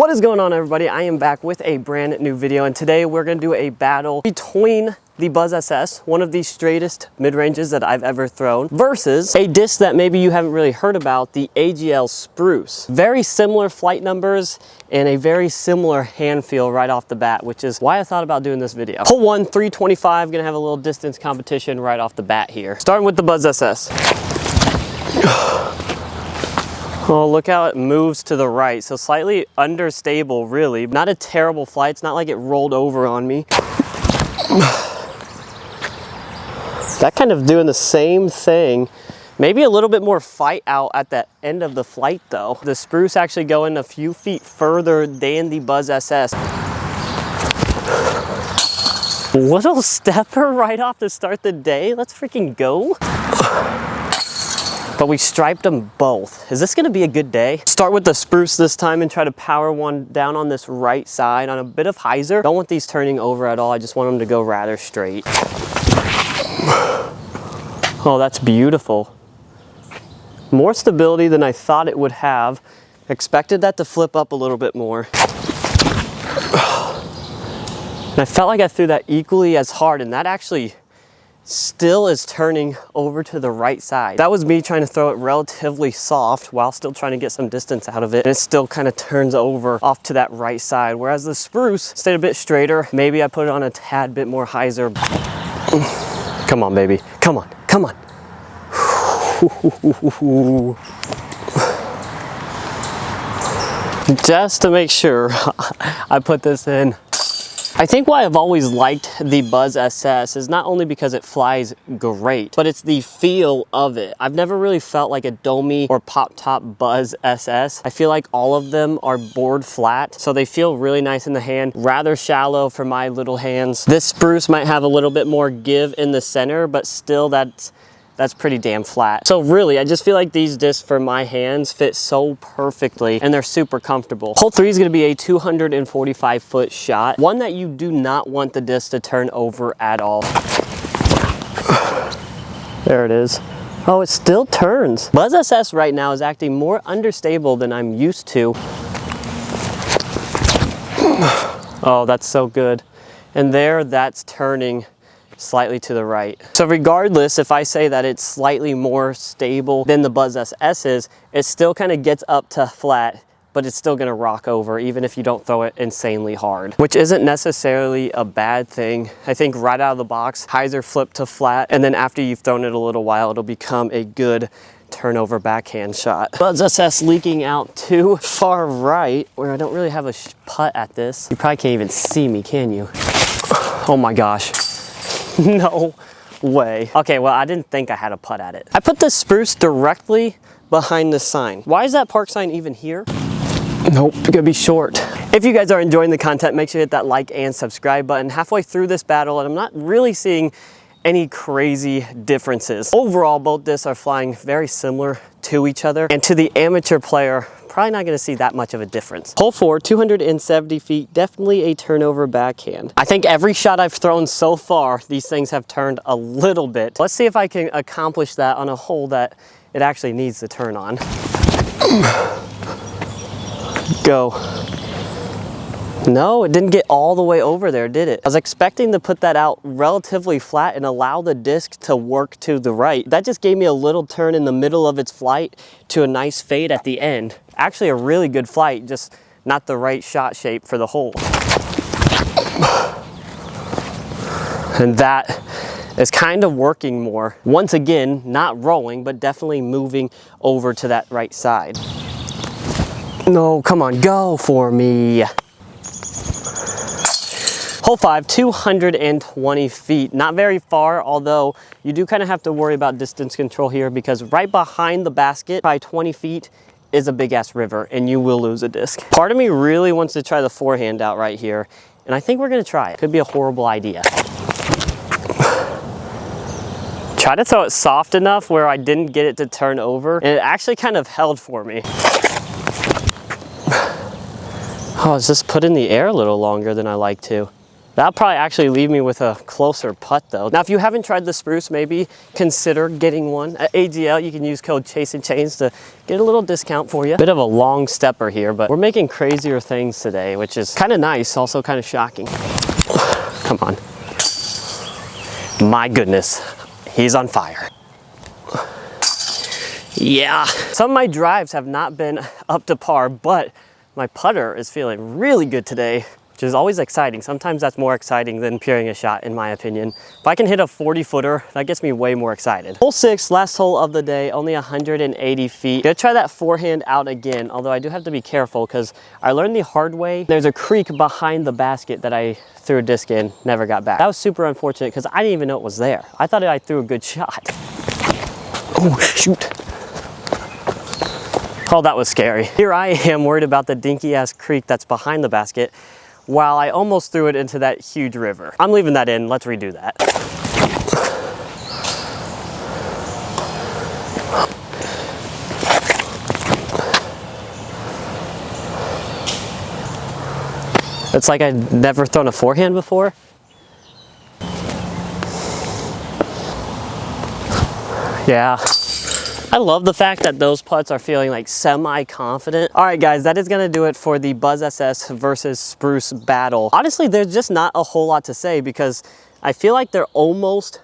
What is going on, everybody? I am back with a brand new video, and today we're going to do a battle between the Buzzz SS, one of the straightest mid-ranges that I've ever thrown, versus a disc that maybe you haven't really heard about, the AGL Spruce. Very similar flight numbers and a very similar hand feel right off the bat, which is why I thought about doing this video. Hole 1, 325, gonna have a little distance competition right off the bat here. Starting with the Buzzz SS. Oh, look how it moves to the right. So slightly understable, really. Not a terrible flight. It's not like it rolled over on me. That kind of doing the same thing. Maybe a little bit more fight out at the end of the flight though. The Spruce actually going a few feet further than the Buzzz SS. Little stepper right off to start the day. Let's freaking go. But we striped them both. Is this gonna be a good day? Start with the Spruce this time and try to power one down on this right side on a bit of hyzer. Don't want these turning over at all. I just want them to go rather straight. Oh, that's beautiful. More stability than I thought it would have. Expected that to flip up a little bit more. And I felt like I threw that equally as hard, and that actually still is turning over to the right side. That was me trying to throw it relatively soft while still trying to get some distance out of it, and it still kind of turns over off to that right side, whereas the Spruce stayed a bit straighter. Maybe I put it on a tad bit more hyzer. Come on, baby. Come on. Come on. Just to make sure I put this in. I think why I've always liked the Buzzz SS is not only because it flies great, but it's the feel of it. I've never really felt like a domey or pop top Buzzz SS. I feel like all of them are board flat, so they feel really nice in the hand, rather shallow for my little hands. This Spruce might have a little bit more give in the center, but still that's pretty damn flat. So really, I just feel like these discs for my hands fit so perfectly, and they're super comfortable. Hole 3 is gonna be a 245-foot shot, one that you do not want the disc to turn over at all. There it is. Oh, it still turns. Buzzz SS right now is acting more understable than I'm used to. Oh, that's so good. And there, that's turning slightly to the right. So regardless, if I say that it's slightly more stable than the Buzzz SS is, it still kind of gets up to flat, but it's still gonna rock over even if you don't throw it insanely hard, which isn't necessarily a bad thing. I think right out of the box, hyzer flip to flat, and then after you've thrown it a little while, it'll become a good turnover backhand shot. Buzzz SS leaking out to far right, where I don't really have a putt at this. You probably can't even see me, can you? Oh my gosh. No way. Okay, well, I didn't think I had a putt at it. I put the Spruce directly behind the sign. Why is that park sign even here? Nope, it's gonna be short. If you guys are enjoying the content, make sure to hit that like and subscribe button. Halfway through this battle, and I'm not really seeing any crazy differences. Overall, both discs are flying very similar to each other, and to the amateur player, probably not gonna see that much of a difference. Hole 4, 270 feet, definitely a turnover backhand. I think every shot I've thrown so far, these things have turned a little bit. Let's see if I can accomplish that on a hole that it actually needs to turn on. Go. No, it didn't get all the way over there, did it? I was expecting to put that out relatively flat and allow the disc to work to the right. That just gave me a little turn in the middle of its flight to a nice fade at the end. Actually a really good flight, just not the right shot shape for the hole. And that is kind of working more. Once again, not rolling, but definitely moving over to that right side. No, come on, go for me. Hole 5, 220 feet. Not very far, although you do kind of have to worry about distance control here because right behind the basket, probably 20 feet, is a big ass river and you will lose a disc. Part of me really wants to try the forehand out right here, and I think we're gonna try it. Could be a horrible idea. Try to throw it soft enough where I didn't get it to turn over, and it actually kind of held for me. Oh, it's just put in the air a little longer than I like to. That'll probably actually leave me with a closer putt though. Now, if you haven't tried the Spruce, maybe consider getting one. At AGL, you can use code CHASINGCHAINS to get a little discount for you. Bit of a long stepper here, but we're making crazier things today, which is kind of nice, also kind of shocking. Come on. My goodness, he's on fire. Yeah. Some of my drives have not been up to par, but my putter is feeling really good today, which is always exciting. Sometimes that's more exciting than puring a shot, in my opinion. If I can hit a 40-footer, that gets me way more excited. Hole 6, last hole of the day, only 180 feet. Gonna try that forehand out again, although I do have to be careful because I learned the hard way. There's a creek behind the basket that I threw a disc in, never got back. That was super unfortunate because I didn't even know it was there. I thought I threw a good shot. Oh, shoot. Oh, that was scary. Here I am worried about the dinky ass creek that's behind the basket while I almost threw it into that huge river. I'm leaving that in, let's redo that. It's like I'd never thrown a forehand before. Yeah. I love the fact that those putts are feeling like semi-confident. All right, guys, that is gonna do it for the Buzzz SS versus Spruce battle. Honestly, there's just not a whole lot to say because I feel like they're almost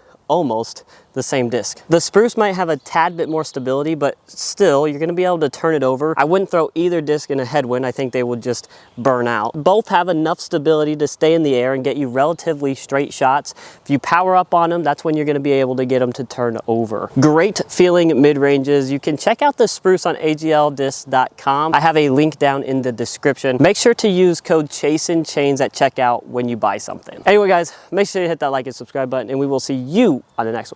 the same disc. The Spruce might have a tad bit more stability, but still, you're gonna be able to turn it over. I wouldn't throw either disc in a headwind. I think they would just burn out. Both have enough stability to stay in the air and get you relatively straight shots. If you power up on them, that's when you're gonna be able to get them to turn over. Great feeling mid-ranges. You can check out the Spruce on AGLdisc.com. I have a link down in the description. Make sure to use code CHASINGCHAINS at checkout when you buy something. Anyway, guys, make sure you hit that like and subscribe button, and we will see you on the next one.